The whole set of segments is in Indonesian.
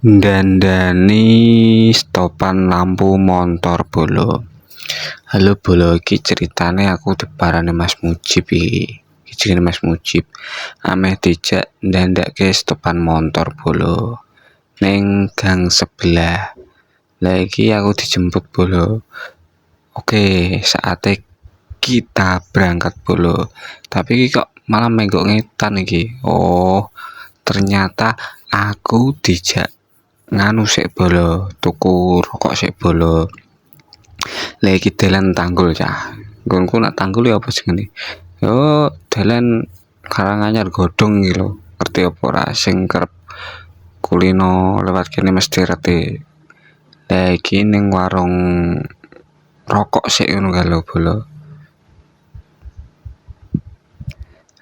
Ndandani stopan lampu montor bolo. Halo bolo, iki ceritane aku diparani Mas Mujib iki jenenge Mas Mujib. Ameh dijak ndandake stopan montor bolo ning gang sebelah. Lah iki aku dijemput bolo. Oke, saatnya kita berangkat bolo. Tapi iki kok malah menggok ngetan iki. Oh, ternyata aku dijak nganu sik bolo, tuku rokok sik bolo. Lah iki dalan Tanggul cah. Nggonku nak Tanggul ya apa jenenge? Yo dalan Karanganyar Godhong iki lho. Ngerti apa ora sing kerep kulino lewat kene mesti reti. Lah iki ning warung rokok sik ngono kae lho bolo.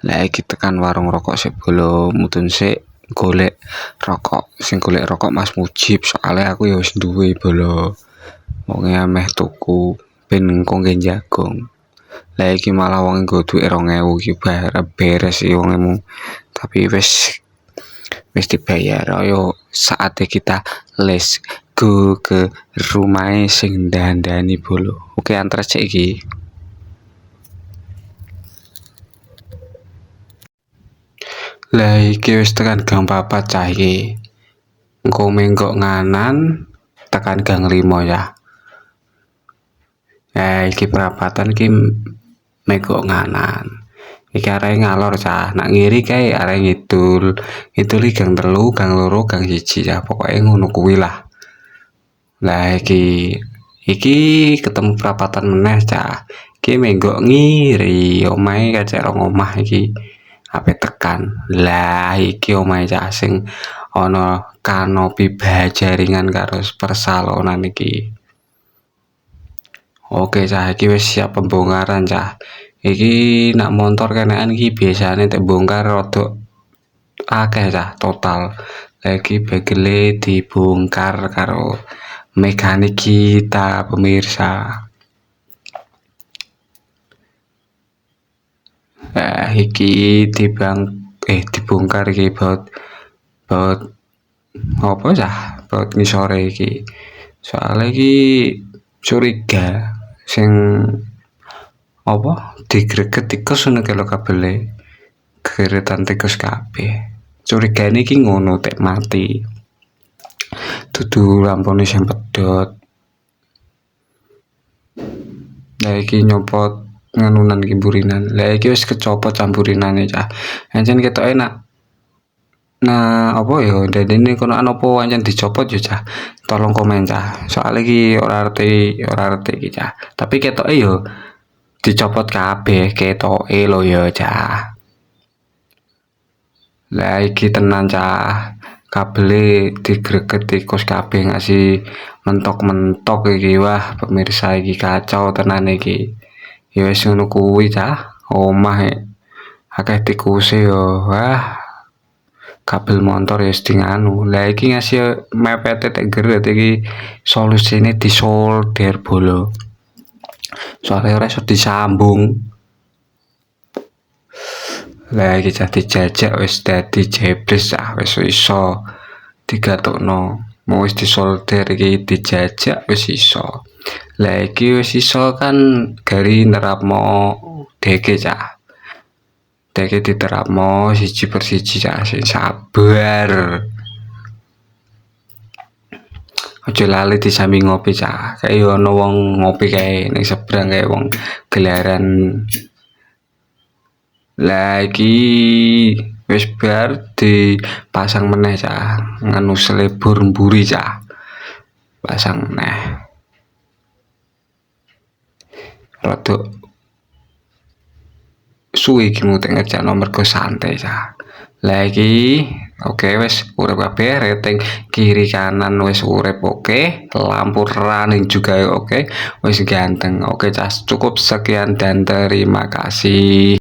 Lah iki tekan warung rokok sik bolo, mudun sik golek rokok. Sing golek rokok Mas Mujib, soalnya aku ya wis duwe bolo. Wonge ameh tuku ben engko nggih jagong. Lah iki malah wong nggo duwe 2000 iki beres iki wongemu. Tapi wis dibayar. Ayo saatnya kita let's go ke rumah sing dandani bolo. Oke, antar cek iki. Lah iki wis tekan gang 4 cah iki. Engko menggok nganan tekan gang 5 ya. Iki perapatan iki menggok nganan. Iki arek ngalor cah, nak ngiri kae arek ngidul. Ngidul iki gang 3, gang 2, gang 1 ya. Pokoke ngono kuwi lah. Lah iki ketemu perapatan meneh cah. Iki menggok ngiri, omahe kacek rong omah iki. Ape tekan. Lah iki omahe cah sing ana kanopi bajaringan karo persalonan iki. Oke cah, iki wis siap pembongkaran cah. Iki nak motor kenekan iki biasane tek bongkar rodok akeh cah total. Lagi bagele dibongkar karo mekanik kita pemirsa. Iki dibongkar iki baut apa cah? Baut ngisore iki. Soale iki curiga sing apa digreget tikus ngono ke lho kabele. Geretan tikus kabeh. Curigane iki ngono tek mati. Dudu lampune sing pedhot. Lah iki nyopot nganunan iki burinan. Lah iki wis kecopot campurinane cah. Ancen ketok enak. Nah, apa ya dadene kono apa ancen dicopot yo cah. Tolong komen cah. Soale iki ora arti iki cah. Tapi ketoke yo dicopot kabeh ketoke lho ya cah. Lah iki tenan cah. Kabele digreget tikus kabeh ngasih mentok-mentok iki. Wah, pemirsa iki kacau tenan iki. Ya wis ngono kuwi cah. Omah akeh tikuse yo. Wah, kabel motor ya nganu. Lah iki ngasih mepete tek geret iki solusine disolder bolo. Soalnya ora iso disambung. Lah iki cah dijajak wis dadi jebles cah, wis iso digatokno. Mau wis disolder iki dijajak wis iso. Lah iki wis iso kan gari nerapmo deke cah. Deke diterapmo 1/1 cah, sing sabar. Aja lali disami ngopi cah. Kayak ono wong ngopi kae ning seberang kae wong gelaran. Lah iki wis bar dipasang meneh cah. Nganu selebur mburi cah. Pasang meneh. Rodok suwe iki mutek ngerjakno mergo santai cah. Lah iki oke wis urip kabeh, rating kiri kanan wis urip oke, lampu running juga oke, wis ganteng. Oke cah, cukup sekian dan terima kasih.